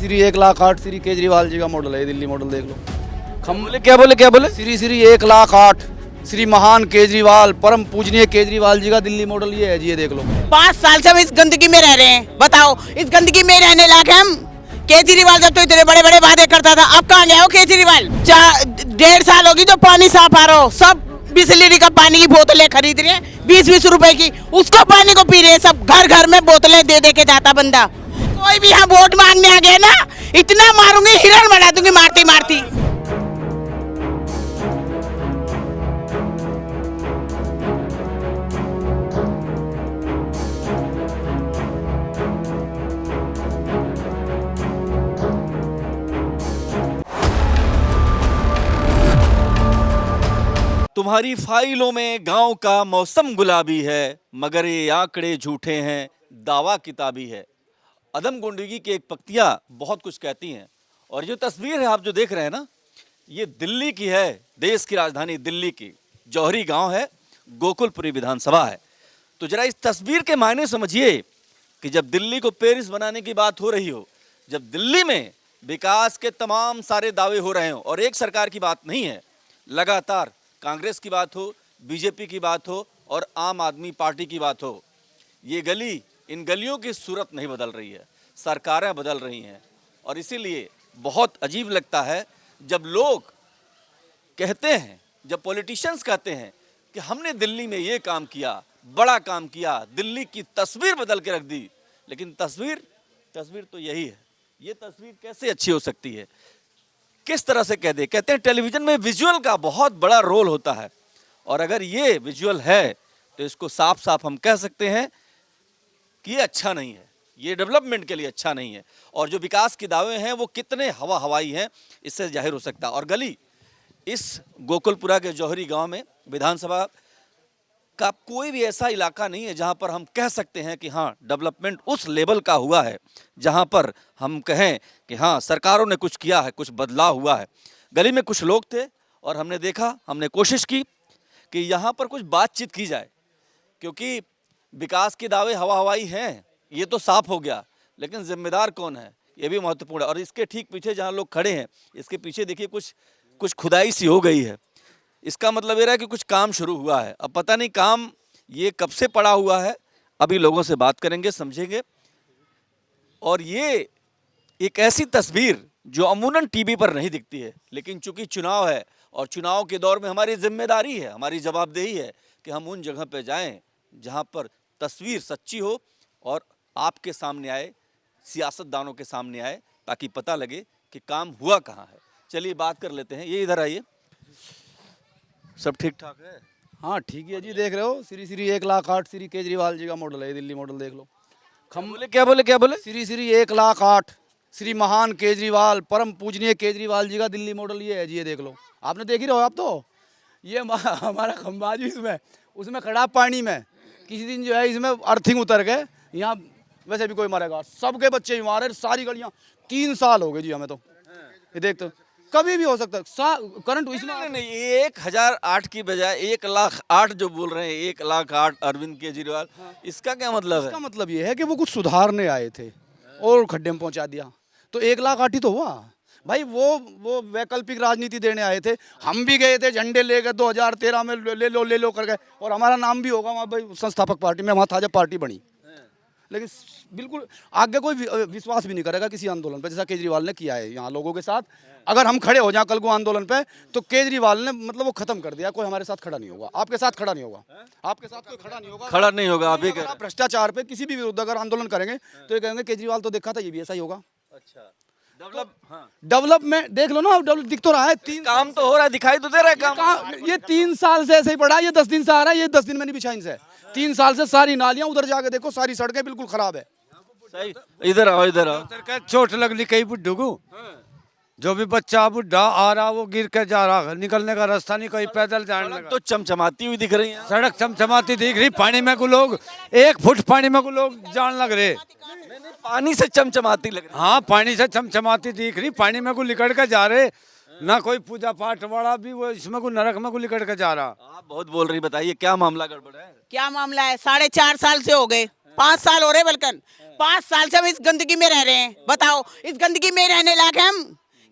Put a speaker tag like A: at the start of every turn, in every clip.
A: श्री 1,08,000 श्री केजरीवाल जी का मॉडल है, दिल्ली मॉडल देख लो।
B: क्या बोले
A: श्री 1,08,000 श्री महान केजरीवाल, परम पूजनीय केजरीवाल जी का दिल्ली मॉडल ये है जी, ये देख लो।
C: 5 साल से हम इस गंदगी में रह रहे हैं, बताओ इस गंदगी में रहने लायक हम? केजरीवाल जब तो इतने बड़े बड़े वादे करता था, अब कहाँ गया हो केजरीवाल? 1.5 साल होगी तो पानी साफ आ रहा हो, सब बिस्लरी का पानी की बोतलें खरीद रहे हैं 20-20 रुपए की, उसको पानी को पी रहे हैं सब, घर घर में बोतलें दे दे के जाता बंदा। कोई भी यहाँ वोट मांगने आ गया ना, इतना मारूंगी, हिरण बना दूंगी मारती मारती।
B: तुम्हारी फाइलों में गांव का मौसम गुलाबी है, मगर ये आंकड़े झूठे हैं, दावा किताबी है। अदम गुंडगी की एक पक्तियां बहुत कुछ कहती हैं। और जो तस्वीर है आप जो देख रहे हैं ना, ये दिल्ली की है, देश की राजधानी दिल्ली की जौहरी गांव है, गोकुलपुरी विधानसभा है। तो जरा इस तस्वीर के मायने समझिए कि जब दिल्ली को पेरिस बनाने की बात हो रही हो, जब दिल्ली में विकास के तमाम सारे दावे हो रहे हो और एक सरकार की बात नहीं है, लगातार कांग्रेस की बात हो, बीजेपी की बात हो और आम आदमी पार्टी की बात हो, ये गली, इन गलियों की सूरत नहीं बदल रही है, सरकारें बदल रही हैं। और इसीलिए बहुत अजीब लगता है जब लोग कहते हैं, जब पॉलिटिशियंस कहते हैं कि हमने दिल्ली में ये काम किया, बड़ा काम किया, दिल्ली की तस्वीर बदल के रख दी। लेकिन तस्वीर तो यही है। ये तस्वीर कैसे अच्छी हो सकती है? किस तरह से कह दे? कहते हैं टेलीविजन में विजुअल का बहुत बड़ा रोल होता है, और अगर ये विजुअल है तो इसको साफ साफ हम कह सकते हैं कि ये अच्छा नहीं है, ये डेवलपमेंट के लिए अच्छा नहीं है। और जो विकास के दावे हैं वो कितने हवाई हैं, इससे जाहिर हो सकता है। और गली इस गोकुलपुरा के जौहरी गांव में विधानसभा का कोई भी ऐसा इलाका नहीं है जहां पर हम कह सकते हैं कि हाँ डेवलपमेंट उस लेवल का हुआ है जहां पर हम कहें कि हाँ सरकारों ने कुछ किया है, कुछ बदलाव हुआ है। गली में कुछ लोग थे और हमने देखा, हमने कोशिश की कि यहाँ पर कुछ बातचीत की जाए, क्योंकि विकास के दावे हवाई हैं, ये तो साफ हो गया, लेकिन जिम्मेदार कौन है ये भी महत्वपूर्ण है। और इसके ठीक पीछे जहाँ लोग खड़े हैं, इसके पीछे देखिए कुछ खुदाई सी हो गई है। इसका मतलब ये रहा है कि कुछ काम शुरू हुआ है। अब पता नहीं काम ये कब से पड़ा हुआ है, अभी लोगों से बात करेंगे, समझेंगे। और ये एक ऐसी तस्वीर जो अमूमन टीवी पर नहीं दिखती है, लेकिन चूंकि चुनाव है और चुनाव के दौर में हमारी जिम्मेदारी है, हमारी जवाबदेही है कि हम उन जगह पे जाएं जहां पर तस्वीर सच्ची हो और आपके सामने आए, सियासतदानों के सामने आए, ताकि पता लगे कि काम हुआ कहाँ है। चलिए बात कर लेते हैं। ये इधर आइए। सब ठीक ठाक है?
A: हाँ ठीक है जी, देख रहे हो, श्री 1,08,000 श्री केजरीवाल जी का मॉडल है, दिल्ली मॉडल देख लो।
B: क्या बोले?
A: श्री 1,08,000 श्री महान केजरीवाल, परम पूजनीय केजरीवाल जी का दिल्ली मॉडल ये है जी, ये देख लो। आपने देख ही रहो आप तो। ये हमारा खंबा जी उसमें खड़ा पानी में, किसी दिन जो है इसमें अर्थिंग उतर गए, यहाँ वैसे भी कोई मरेगा, सबके बच्चे बीमार है, सारी गलियाँ। 3 साल हो गए जी हमें तो, ये देख तो कभी भी हो सकता है करंट इसमें।
B: नहीं, 1,008 की बजाय 1,08,000 जो बोल रहे हैं, 1,08,000 अरविंद केजरीवाल, इसका क्या मतलब है?
A: इसका मतलब ये है कि वो कुछ सुधारने आए थे और खड्डे में पहुंचा दिया, तो 1,08,000 ही तो हुआ भाई। वो वैकल्पिक राजनीति देने आए थे। हम भी गए थे, झंडे ले गए 2013 में, ले लो कर गए, और हमारा नाम भी होगा वहाँ भाई संस्थापक पार्टी में, वहाँ था जब पार्टी बनी। लेकिन बिल्कुल आगे कोई विश्वास भी नहीं करेगा किसी आंदोलन पे, जैसा केजरीवाल ने किया है यहाँ लोगों के साथ। अगर हम खड़े हो जाएं कल को आंदोलन पे, तो केजरीवाल ने मतलब वो खत्म कर दिया, कोई हमारे साथ खड़ा नहीं होगा, आपके साथ खड़ा नहीं होगा, आपके साथ कोई खड़ा नहीं होगा।
B: आप ही कह
A: भ्रष्टाचार पे किसी भी विरुद्ध अगर आंदोलन करेंगे तो ये कहेंगे केजरीवाल तो देखा था, ये भी ऐसा ही होगा।
B: अच्छा,
A: डेवलपमेंट देख लो ना, डेवलप दिख तो रहा है, 3
B: काम तो हो रहा है, दिखाई तो दे रहा है काम।
A: ये 3 साल से ऐसे ही पड़ा है, ये 10 दिन से आ रहा है, ये 10 दिन में नहीं बिछा इनसे। 3 साल से सारी नालियां, उधर जाके देखो सारी सड़कें बिल्कुल खराब है।
B: सही, इधर आओ।
D: चोट लगनी कहीं बुड्ढू को, जो भी बच्चा बुढ़ा आ रहा वो गिर के जा रहा, निकलने का रास्ता नहीं, कोई पैदल जाने लगा।
B: तो चमचमाती हुई दिख रही है,
D: सड़क चमचमाती दिख रही, पानी में को लोग 1 फुट पानी में को लोग जान लग रहे।
B: पानी से चमचमाती लग रही।
D: हाँ, पानी से चमचमाती दिख रही, पानी में को लिकड़ के जा रहे ना। कोई पूजा पाठ वाला भी वो इसमें को नरक में को लिकड़ के जा रहा।
B: आप बहुत बोल रही, बताइए क्या मामला गड़बड़ है?
C: क्या मामला है? 4.5 साल से हो गए, 5 साल हो रहे, बल्कि 5 साल से हम इस गंदगी में रह रहे हैं। बताओ इस गंदगी में रहने लायक हैं हम?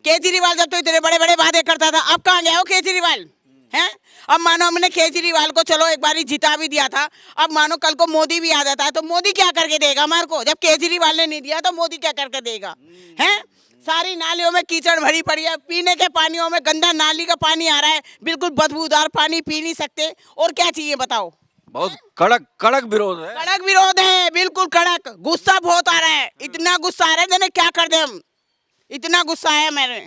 C: केजरीवाल जब तो इतने बड़े बड़े वादे करता था, अब कहाँ गया हो केजरीवाल? हैं? अब मानो हमने केजरीवाल को चलो एक बारी जिता भी दिया था, अब मानो कल को मोदी भी आ जाता है तो मोदी क्या करके देगा हमारे को? जब केजरीवाल ने नहीं दिया तो मोदी क्या करके देगा? हैं? सारी नालियों में कीचड़ भरी पड़ी है, पीने के पानियों में गंदा नाली का पानी आ रहा है, बिल्कुल बदबूदार पानी पी नहीं सकते। और क्या चाहिए बताओ?
B: बहुत कड़क कड़क विरोध है।
C: कड़क विरोध है, बिल्कुल कड़क। गुस्सा बहुत आ रहा है, इतना गुस्सा आ रहा है मैंने क्या कर दे हम, इतना गुस्सा आया मैंने।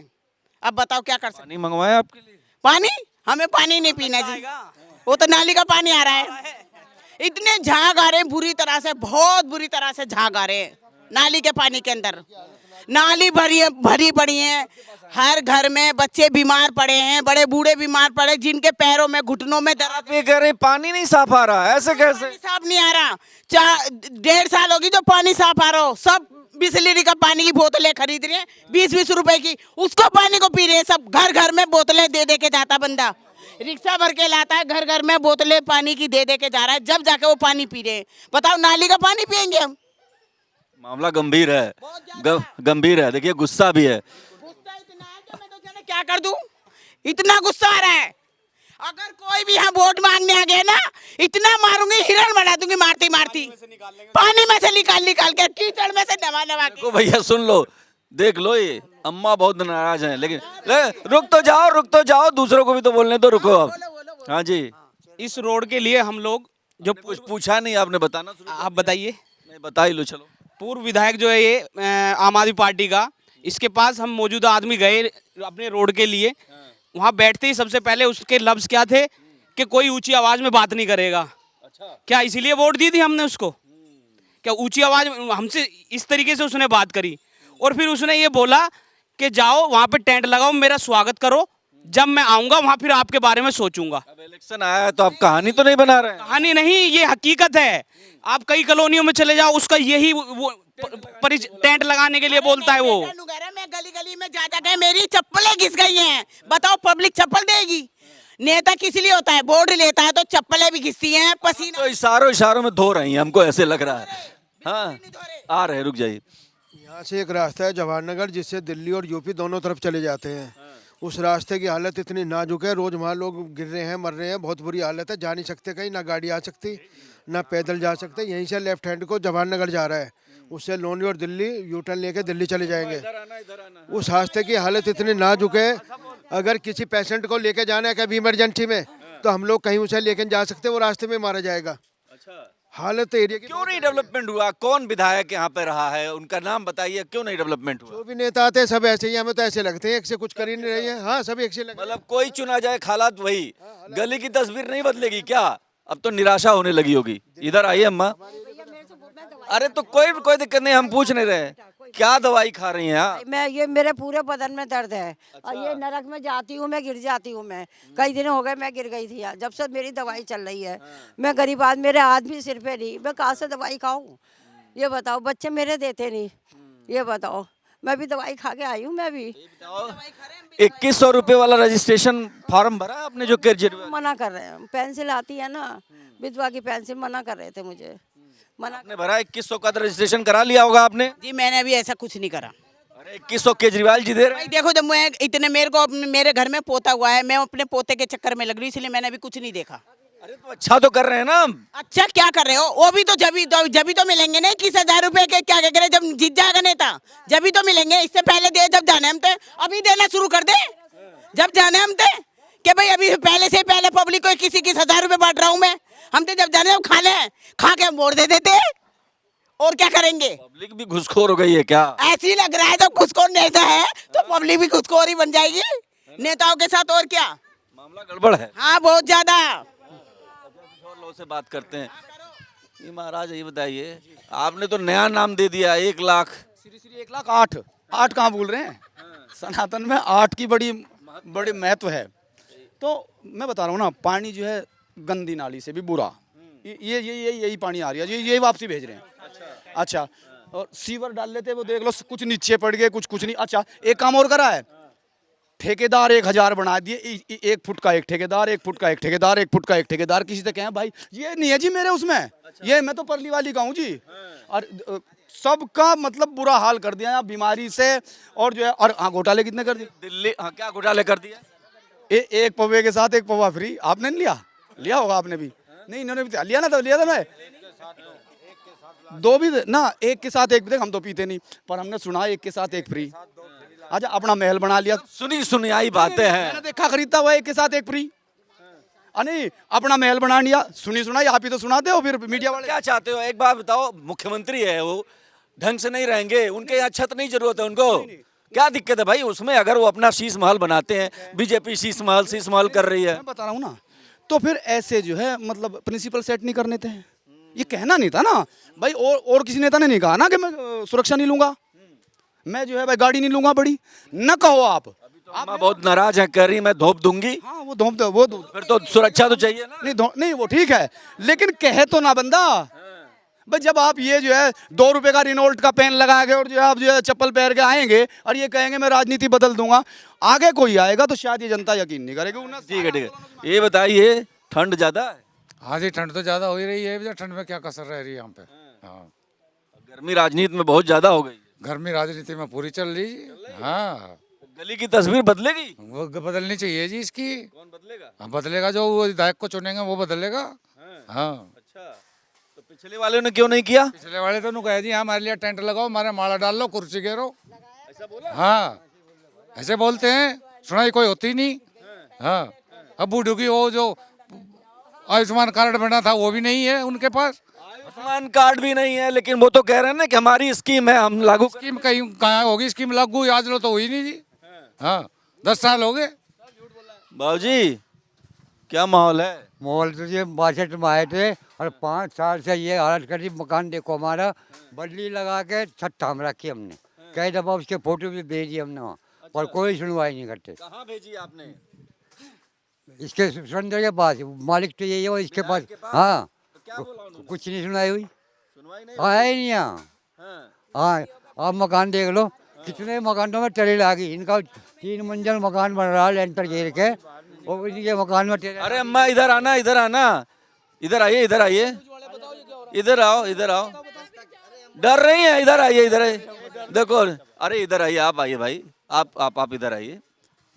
C: अब बताओ क्या कर सकते?
B: पानी मंगवाया आपके लिए?
C: पानी? हमें पानी नहीं पीना जी, वो तो नाली का पानी आ रहा है। इतने झाग आ रहे हैं बुरी तरह से, बहुत बुरी तरह से झाग आ रहे हैं नाली के पानी के अंदर। नाली भरी पड़ी है, हर घर में बच्चे बीमार पड़े हैं, बड़े बूढ़े बीमार पड़े, जिनके पैरों में घुटनों में दर्द।
B: आप ये कह रहे हैं पानी नहीं साफ आ रहा है, ऐसे कैसे?
C: पानी साफ नहीं आ रहा, 1.5 साल होगी जो पानी साफ आ रहा हो। सब बिस्लरी का पानी की बोतलें खरीद रहे हैं 20-20 रुपए की, उसको पानी को पी रहे हैं सब। घर घर में बोतलें दे दे के जाता बंदा, रिक्शा भर के लाता है, घर घर में बोतलें पानी की दे दे के जा रहा है, जब जाके वो पानी पी रहे हैं। बताओ नाली का पानी पियेंगे हम?
B: मामला गंभीर है, गंभीर है। देखिए गुस्सा भी है।
C: गुस्सा इतना है कि मैं तो जाने क्या कर दूं, इतना गुस्सा आ रहा है। अगर कोई भी यहाँ वोट मांगने आ गए ना, इतना मारूंगी, हिरण बना दूंगी मारती मारती, पानी में से निकाल के, कीचड़ में से नवा के।
B: देखो भैया सुन लो, देख लो, ये अम्मा बहुत नाराज हैं, लेकिन रुक तो जाओ, दूसरों को भी तो बोलने दो, रुको अब। हाँ जी,
E: इस रोड के लिए हम लोग जो
B: कुछ पूछा नहीं आपने, बताना शुरू करो।
E: आप बताइए।
B: नहीं बता ही लो, चलो।
E: पूर्व विधायक जो है ये आम आदमी पार्टी का, इसके पास हम मौजूदा आदमी गए अपने रोड के लिए। वहाँ बैठते ही सबसे पहले उसके लफ्ज क्या थे कि कोई ऊंची आवाज में बात नहीं करेगा।
B: अच्छा,
E: क्या इसीलिए वोट दी थी हमने उसको? क्या ऊंची आवाज हमसे इस तरीके से उसने बात करी? और फिर उसने ये बोला कि जाओ वहाँ पे टेंट लगाओ, मेरा स्वागत करो, जब मैं आऊंगा वहाँ फिर आपके बारे में सोचूंगा।
B: अब इलेक्शन आया है तो आप कहानी तो नहीं बना रहे हैं?
E: कहानी नहीं, ये हकीकत है। आप कई कॉलोनियों में चले जाओ, उसका यही वो टेंट लगाने के लिए बोलता है वो।
C: मैं गली गली में जा जाके मेरी चप्पलें घिस गई हैं। बताओ पब्लिक चप्पल देगी? नेता किस लिए होता है? बोर्ड लेता है तो चप्पलें भी घिसती हैं, पसीना
B: तो इशारों में धो रही हैं, हमको ऐसे लग रहा है। हाँ आ रहे, रुक जाइए।
F: यहाँ से एक रास्ता है जवाहरनगर, जिससे दिल्ली और यूपी दोनों तरफ चले जाते हैं। उस रास्ते की हालत इतनी नाजुक है, रोज वहाँ लोग गिर रहे हैं, मर रहे हैं, बहुत बुरी हालत है। जा नहीं सकते कहीं, ना गाड़ी आ सकती, ना पैदल जा सकते। यहीं से लेफ्ट हैंड को जवाहरनगर जा रहा है, उससे लोनी और दिल्ली यू टर्न लेके दिल्ली चले जाएंगे। उस रास्ते की हालत इतनी नाजुक है, अगर किसी पेशेंट को लेके जाना है कभी इमरजेंसी में, तो हम लोग कहीं उसे लेके जा सकते, वो रास्ते में मारा जाएगा। हालत एरिया की
B: क्यों नहीं डेवलपमेंट हुआ? कौन विधायक यहाँ पे रहा है, उनका नाम बताइए, क्यों नहीं डेवलपमेंट हुआ?
F: जो भी नेता आते हैं सब ऐसे ही, हमें तो ऐसे लगते हैं एक से कुछ कर ही नहीं रही है। हाँ सब एक से लगते हैं।
B: मतलब कोई चुना जाए हालात वही, गली की तस्वीर नहीं बदलेगी क्या? अब तो निराशा होने लगी होगी। इधर आइए अम्मा। अरे तो कोई दिक्कत नहीं, हम पूछ नहीं रहे, क्या दवाई खा रही हैं आप?
G: मैं ये मेरे पूरे बदन में दर्द है। और ये नरक में जाती हूँ मैं, गिर जाती हूँ मैं। कई दिन हो गए मैं गिर गई थी यार, जब से मेरी दवाई चल रही है। मैं गरीब आदमी, मेरे हाथ भी सिर पे नहीं, मैं कहाँ से दवाई खाऊं? ये बताओ, बच्चे मेरे देते नहीं, ये बताओ। मैं भी दवाई खा के आई हूँ, मैं भी।
B: 2100 रुपए वाला रजिस्ट्रेशन फॉर्म भरा आपने जो केजरीवाल?
G: मना कर रहे हैं, पेंसिल आती है ना, विधवा की पेंसिल, मना कर रहे थे मुझे, मना।
B: आपने भरा 2100 का? रजिस्ट्रेशन करा लिया होगा आपने?
C: जी मैंने अभी ऐसा कुछ नहीं करा।
B: अरे 2100 केजरीवाल जी दे रहे
C: भाई
B: हैं।
C: देखो, जब मैं इतने मेरे घर में पोता हुआ है, मैं अपने पोते के चक्कर में लग रही, इसलिए मैंने अभी कुछ नहीं देखा।
B: अरे तो अच्छा तो कर रहे हैं ना।
C: अच्छा क्या कर रहे हो? वो भी तो जब तो मिलेंगे ना। 21,000 रुपए के क्या कह रहे, जब जीत जाएगा नेता जब तो मिलेंगे। इससे पहले दे, जब जाने हम थे, अभी देना शुरू कर दे। जब जाने हम थे कि भाई अभी पहले से पहले पब्लिक को 21,000 रुपए बांट रहा हूँ मैं, हम तो जब जाने खा ले, खा के वोट दे देते, और क्या करेंगे?
B: पब्लिक भी घुसखोर हो गई है क्या?
C: ऐसे ही लग रहा है, जब घुसखोर नेता है तो पब्लिक भी घुसखोर ही बन जाएगी नेताओं के साथ, और क्या?
B: मामला गड़बड़ है।
C: हाँ बहुत ज्यादा।
B: और लोगों से बात करते हैं। ये महाराज ये बताइए, आपने तो नया नाम दे दिया 1 लाख।
A: श्री 1,08,000। 8 कहाँ भूल रहे हैं? सनातन में 8 की बड़ी महत्व है। तो मैं बता रहा हूँ ना, पानी जो है गंदी नाली से भी बुरा, यही पानी आ रही है, यही वापसी भेज रहे हैं। अच्छा, और सीवर डाल लेते, वो देख लो कुछ नीचे पड़ गए, कुछ नहीं। अच्छा एक काम और करा है, ठेकेदार 1000 बना दिए, 1 फुट का एक ठेकेदार, 1 फुट का एक ठेकेदार, 1 फुट का एक ठेकेदार। किसी से कहें भाई ये नहीं है जी मेरे उसमें, ये मैं तो परली वाली का हूँ जी। और सबका मतलब बुरा हाल कर दिया यहाँ बीमारी से, और जो है, और हाँ घोटाले कितने कर दिए
B: दिल्ली, हाँ क्या घोटाले कर दिया?
A: एक पौवे के साथ एक पौवा फ्री। आपने नहीं लिया? लिया होगा आपने भी। नहीं इन्होंने भी लिया ना, तो लिया था मैं। दो भी ना, एक के साथ एक, देख हम तो पीते नहीं, पर हमने सुना एक के साथ एक फ्री। अच्छा अपना महल बना लिया।
B: सुनी सुनियाई बातें हैं।
A: मैंने देखा खरीदता हुआ एक के साथ एक फ्री। नहीं अपना महल बना लिया, सुनी सुनाई आप ही तो सुनाते हो फिर मीडिया वाले।
B: क्या चाहते हो एक बात बताओ, मुख्यमंत्री है वो, ढंग से नहीं रहेंगे, उनके यहाँ छत नहीं जरूरत है उनको, क्या दिक्कत है भाई उसमें? अगर वो अपना शीश महल बनाते हैं, बीजेपी शीश महल कर रही है।
A: मैं बता रहा हूँ ना, तो फिर ऐसे जो है मतलब प्रिंसिपल सेट नहीं करने थे, ये कहना नहीं था ना भाई। और किसी नेता ने नहीं कहा ना कि मैं सुरक्षा नहीं लूंगा, मैं जो है भाई गाड़ी नहीं लूंगा बड़ी, न कहो आप।
B: अम्मा बहुत नाराज है, कह रही मैं धोप दूंगी।
A: हाँ वो धोप दो, वो
B: फिर तो सुरक्षा तो चाहिए ना।
A: नहीं वो ठीक है, लेकिन कहे तो ना बंदा भाई। जब आप ये जो है 2 रुपए का रिनोल्ट का पेन लगाएंगे और जो है आप जो है चप्पल पहन के आएंगे और ये कहेंगे मैं राजनीति बदल दूंगा, आगे कोई आएगा तो शायद ये जनता यकीन नहीं करेगी।
B: ठीक है ठीक है, ये बताइए ठंड ज्यादा है?
D: हाँ जी ठंड तो ज्यादा हो ही रही है, ठंड में क्या कसर रह रही है यहाँ पे। हाँ
B: गर्मी राजनीति में बहुत ज्यादा हो गई,
D: गर्मी राजनीति में पूरी चल रही है। हाँ
B: गली की तस्वीर बदलेगी?
D: वो बदलनी चाहिए जी इसकी।
B: कौन बदलेगा?
D: हाँ बदलेगा, जो वो विधायक को चुनेंगे वो बदलेगा। हाँ
B: अच्छा, तो पिछले वाले ने क्यों नहीं किया?
D: पिछले वाले तो कहे जी हमारे लिए टेंट लगाओ, हमारे माला डाल लो, कुर्सी घेरो, ऐसा बोला। हाँ ऐसे बोलते हैं, सुनाई कोई होती नहीं। हाँ अब बूढ़ों की वो जो आयुष्मान कार्ड बना था वो भी नहीं है उनके पास।
B: आयुष्मान कार्ड भी नहीं है, लेकिन वो तो कह रहे हैं ना कि हमारी स्कीम है, हम लागू।
D: स्कीम कहीं कहाँ होगी स्कीम लागू, आज लो तो हुई नहीं जी। हाँ 10 साल हो गए।
B: बाबूजी क्या माहौल है?
H: माहौल तो ये 62 में आए थे और 5 साल से ये हालत करी। मकान देखो हमारा, बदली लगा के छत थाम रखी हमने, कई दफा उसके फोटो भी भेजी हमने वहाँ, पर कोई सुनवाई नहीं करते।
B: कहाँ भेजी आपने?
H: इसके सुंदर के पास, मालिक तो यही है और इसके पास। हाँ
B: क्या बोला उन्होंने?
H: कुछ नहीं सुनाई हुई,
B: सुनवाई नहीं?
H: आया ही नहीं यहाँ। हाँ आप मकान देख लो, कितने मकानों में टेरेल आ गई। इनका 3 मंजिल मकान बन रहा है लेंटर घेर के, और इनके मकान में टेरेल।
B: अरे अम्मा इधर आना, इधर आना, इधर आइए, इधर आइए, इधर आओ, इधर आओ, डर रही है, इधर आइए, इधर आइए, देखो, अरे इधर आइए, आप आइए भाई, आप इधर आइए।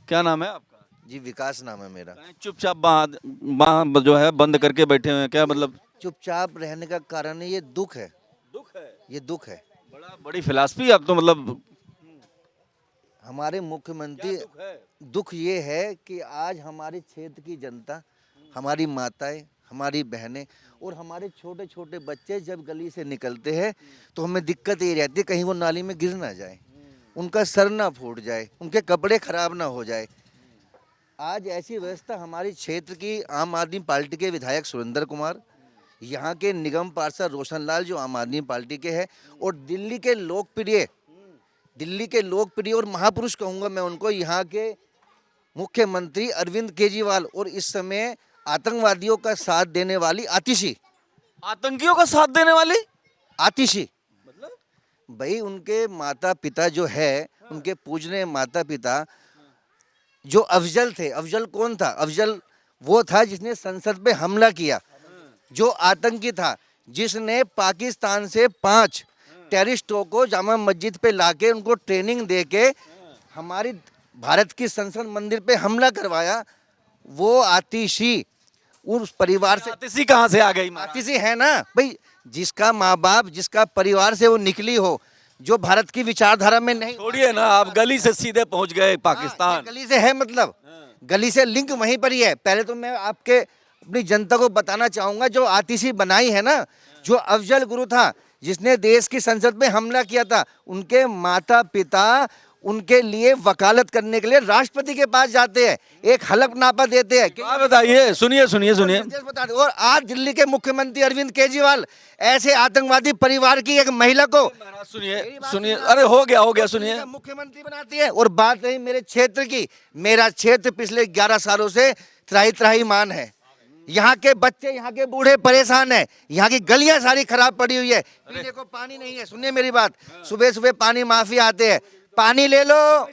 B: क्या नाम है आपका?
I: जी विकास नाम है मेरा।
B: चुपचाप वहाँ जो है बंद करके बैठे हुए हैं, क्या मतलब?
I: चुपचाप रहने का कारण ये दुख है।
B: दुख है?
I: ये दुख है।
B: बड़ी फिलॉसफी आप तो, मतलब
I: हमारे मुख्यमंत्री, दुख ये है कि आज हमारे क्षेत्र की जनता, हमारी माताएं, हमारी बहनें और हमारे छोटे छोटे बच्चे जब गली से निकलते हैं तो हमें दिक्कत ये रहती है कहीं वो नाली में गिर ना जाए, उनका सर ना फूट जाए, उनके कपड़े खराब ना हो जाए। आज ऐसी व्यवस्था हमारे क्षेत्र की आम आदमी पार्टी के विधायक सुरेंद्र कुमार, यहाँ के निगम पार्षद रोशनलाल जो आम आदमी पार्टी के हैं, और दिल्ली के लोकप्रिय और महापुरुष कहूँगा मैं उनको, यहाँ के मुख्यमंत्री अरविंद केजरीवाल, और इस समय आतंकवादियों का साथ देने वाली आतिशी।
B: आतंकियों का साथ देने वाली
I: आतिशी मतलब भाई, उनके माता पिता जो है, उनके पूजनीय माता पिता जो अफजल थे। अफजल कौन था? अफजल वो था जिसने संसद पे हमला किया, जो आतंकी था, जिसने पाकिस्तान से 5 टेररिस्टों को जामा मस्जिद पे लाके उनको ट्रेनिंग देके हमारी भारत की संसद मंदिर पे हमला करवाया। वो आतिशी उस परिवार से।
B: आतिशी कहाँ से आ गई?
I: आतिशी है ना भाई, जिसका माँ बाप, जिसका परिवार से वो निकली हो, जो भारत की विचारधारा में नहीं।
B: छोड़िए ना, आप गली से सीधे पहुंच गए पाकिस्तान।
I: गली से है, मतलब गली से लिंक वहीं पर ही है। पहले तो मैं आपके अपनी जनता को बताना चाहूंगा, जो आतिशी बनाई है ना, जो अफजल गुरु था, जिसने देश की संसद में हमला किया था, उनके माता पिता उनके लिए वकालत करने के लिए राष्ट्रपति के पास जाते हैं, एक हलफनामा देते हैं।
B: आप बताइए, सुनिए सुनिए सुनिए।
I: और आज दिल्ली के मुख्यमंत्री अरविंद केजरीवाल ऐसे आतंकवादी परिवार की एक महिला को,
B: सुनिए सुनिए, अरे हो गया सुनिए,
I: मुख्यमंत्री बनाती है। और बात रही मेरे क्षेत्र की, मेरा क्षेत्र पिछले 11 सालों से त्राही-त्राहीमान है। यहाँ के बच्चे, यहाँ के बूढ़े परेशान हैं, यहाँ की गलियां सारी खराब पड़ी हुई है, पीने को पानी नहीं है। सुनिए मेरी बात, सुबह सुबह पानी माफी आते हैं, पानी ले लो,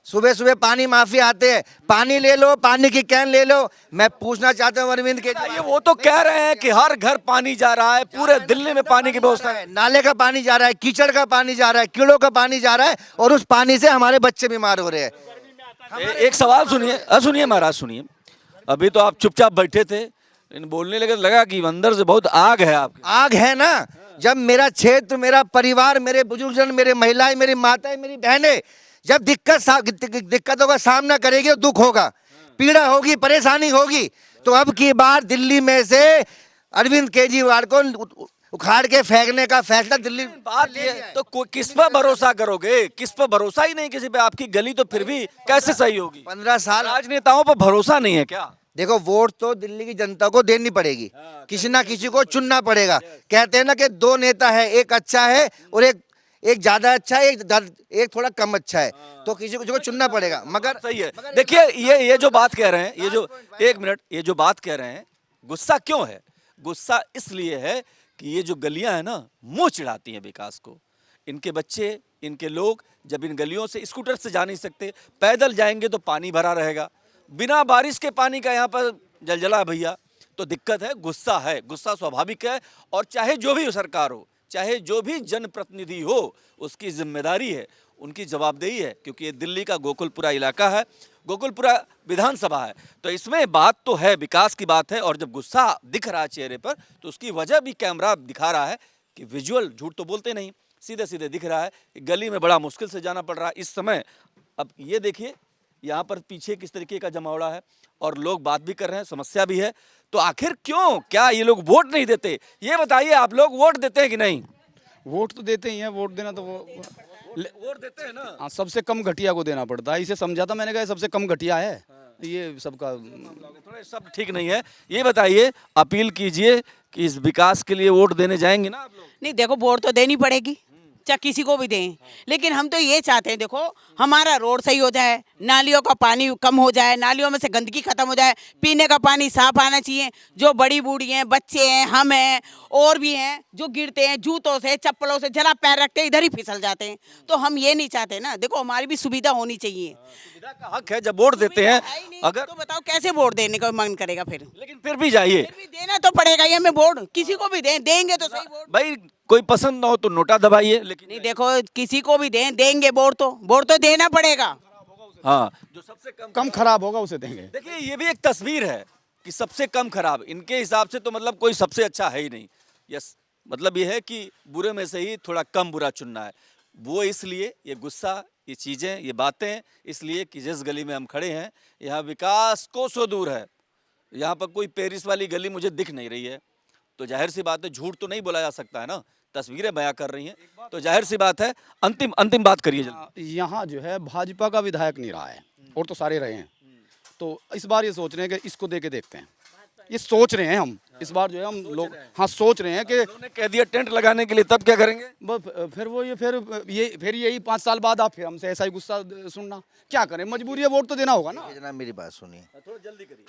I: सुबह सुबह पानी माफी आते हैं, पानी ले लो, पानी की कैन ले लो। मैं पूछना चाहता हूँ अरविंद
B: ये
I: केजरीवाल,
B: वो तो कह रहे हैं कि हर घर पानी जा रहा है, पूरे दिल्ली में पानी की व्यवस्था है।
I: नाले का पानी जा रहा है, कीचड़ का पानी जा रहा है, कीड़ों का पानी जा रहा है, और उस पानी से हमारे बच्चे बीमार हो रहे हैं।
B: एक सवाल सुनिए, सुनिए महाराज सुनिए। अभी तो आप चुपचाप बैठे थे, लेकिन बोलने लगे तो लगा कि अंदर से बहुत आग है आपके।
I: आग है ना, जब मेरा क्षेत्र, मेरा परिवार, मेरे बुजुर्गजन, मेरे महिलाएं, मेरी माताएं, मेरी बहनें जब दिक्कतों का सामना करेगी, दुख होगा, पीड़ा होगी, परेशानी होगी, तो अब की बार दिल्ली में से अरविंद केजरीवाल को उखाड़ के फेंकने का फैसला दिल्ली।
B: बात ये तो किस पर भरोसा करोगे? किस पर भरोसा ही नहीं किसी पे। आपकी गली तो फिर भी कैसे सही होगी?
I: 15 साल
B: राजनेताओं पर भरोसा नहीं है क्या?
I: देखो, वोट तो दिल्ली की जनता को देनी पड़ेगी, किसी ना किसी को चुनना पड़ेगा। कहते हैं ना कि 2 नेता है, एक अच्छा है और एक ज्यादा अच्छा है, एक थोड़ा कम अच्छा है, तो किसी को चुनना पड़ेगा। मगर
B: सही है। देखिए ये जो बात कह रहे हैं, ये जो एक मिनट, ये जो बात कह रहे हैं, गुस्सा क्यों है? गुस्सा इसलिए है कि ये जो गलियां है ना, मुंह चिढ़ाती हैं विकास को। इनके बच्चे, इनके लोग जब इन गलियों से स्कूटर से जा नहीं सकते, पैदल जाएंगे तो पानी भरा रहेगा, बिना बारिश के पानी का यहाँ पर जलजला भैया, तो दिक्कत है। गुस्सा है, गुस्सा स्वाभाविक है। और चाहे जो भी सरकार हो, चाहे जो भी जनप्रतिनिधि हो, उसकी जिम्मेदारी है, उनकी जवाबदेही है, क्योंकि ये दिल्ली का गोकुलपुरा इलाका है, गोकुलपुरा विधानसभा है। तो इसमें बात तो है, विकास की बात है। और जब गुस्सा दिख रहा है चेहरे पर, तो उसकी वजह भी कैमरा दिखा रहा है कि विजुअल, झूठ तो बोलते नहीं, सीधे सीधे दिख रहा है कि गली में बड़ा मुश्किल से जाना पड़ रहा है इस समय। अब ये देखिए यहाँ पर पीछे किस तरीके का जमावड़ा है, और लोग बात भी कर रहे हैं, समस्या भी है। तो आखिर क्यों, क्या ये लोग वोट नहीं देते? ये बताइए, आप लोग वोट देते हैं कि नहीं?
A: वोट तो देते ही हैं, वोट देना तो
B: वोट देते हैं ना।
A: हाँ, सबसे कम घटिया को देना पड़ता है। इसे समझा था मैंने, कहा सबसे कम घटिया है ये सबका।
B: थोड़ा सब ठीक नहीं है। ये बताइए, अपील कीजिए कि इस विकास के लिए वोट देने जाएंगे ना आप लोग?
C: नहीं, देखो वोट तो देनी पड़ेगी, चाहे किसी को भी दें, लेकिन हम तो ये चाहते हैं, देखो हमारा रोड सही हो जाए, नालियों का पानी कम हो जाए, नालियों में से गंदगी खत्म हो जाए, पीने का पानी साफ आना चाहिए। जो बड़ी बूढ़ी हैं, बच्चे हैं, हम हैं, और भी हैं जो गिरते हैं जूतों से, चप्पलों से, जरा पैर रखते इधर ही फिसल जाते हैं। तो हम ये नहीं चाहते ना, देखो हमारी भी सुविधा होनी चाहिए।
B: सुविधा का हक है, जब वोट देते हैं। अगर
C: तो बताओ कैसे वोट देने का मन करेगा फिर?
B: लेकिन फिर भी जाइए,
C: फिर भी देना तो पड़ेगा ही हमें वोट, किसी को भी देंगे तो सही वोट।
B: भाई कोई पसंद ना हो तो नोटा दबाइए, लेकिन
C: नहीं, देखो किसी को भी देंगे वोट तो देना पड़ेगा।
B: हाँ, जो सबसे
A: कम खराब होगा उसे देंगे।
B: देखिए, ये भी एक तस्वीर है कि सबसे कम खराब, इनके हिसाब से तो मतलब कोई सबसे अच्छा है ही नहीं। यस, मतलब ये है कि बुरे में से ही थोड़ा कम बुरा चुनना है। वो इसलिए ये गुस्सा, ये चीज़ें, ये बातें इसलिए कि जिस गली में हम खड़े हैं, यहाँ विकास कोसों दूर है। यहाँ पर कोई पेरिस वाली गली मुझे दिख नहीं रही है। तो जाहिर सी बात है, झूठ तो नहीं बोला जा सकता है ना, तस्वीरें बयां कर रही हैं, तो जाहिर सी बात है। अंतिम बात करिए जल्दी।
A: यहाँ जो है भाजपा का विधायक नहीं रहा है, और तो सारे रहे हैं। तो इस बार ये सोच रहे हैं कि इसको दे के देखते हैं, ये सोच रहे हैं हम। इस बार जो है हम लोग हाँ सोच रहे हैं कि
B: उन्होंने कह दिया टेंट लगाने के लिए, तब क्या करेंगे?
A: फिर यही 5 साल बाद आप फिर हमसे ऐसा ही गुस्सा सुनना, क्या करें, मजबूरी है, वोट तो देना होगा ना।
I: जनाब मेरी बात सुनिए,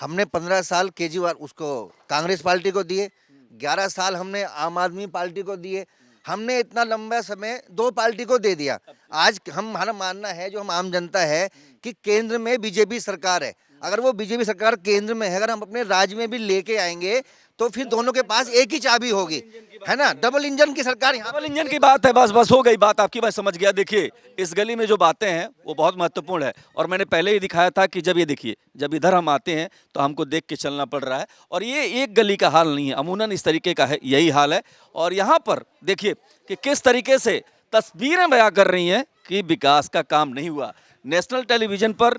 I: हमने 15 साल केजरीवाल उसको कांग्रेस पार्टी को दिए, 11 साल हमने आम आदमी पार्टी को दिए, हमने इतना लंबा समय 2 पार्टी को दे दिया। आज हमारा मानना है, जो हम आम जनता है, कि केंद्र में बीजेपी सरकार है। अगर वो बीजेपी सरकार केंद्र में है, अगर हम अपने राज्य में भी लेके आएंगे, तो फिर दोनों के पास एक ही चाबी होगी, है ना। डबल इंजन की सरकार,
B: डबल इंजन की बात है। बस हो गई बात आपकी, मैं समझ गया। देखिए, इस गली में जो बातें हैं वो बहुत महत्वपूर्ण है, और मैंने पहले ही दिखाया था कि जब ये देखिए, जब इधर हम आते हैं तो हमको देख के चलना पड़ रहा है। और ये एक गली का हाल नहीं है, अमूमन इस तरीके का है, यही हाल है। और यहाँ पर देखिए कि किस तरीके से तस्वीरें बयां कर रही हैं कि विकास का काम नहीं हुआ। नेशनल टेलीविजन पर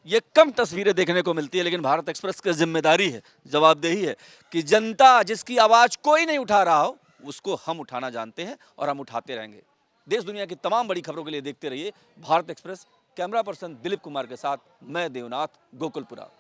B: ये कम तस्वीरें देखने को मिलती है, लेकिन भारत एक्सप्रेस की जिम्मेदारी है, जवाबदेही है कि जनता जिसकी आवाज़ कोई नहीं उठा रहा हो, उसको हम उठाना जानते हैं और हम उठाते रहेंगे। देश दुनिया की तमाम बड़ी खबरों के लिए देखते रहिए Bharat express. Camera person Dilip Kumar के साथ मैं देवनाथ, गोकुलपुरा।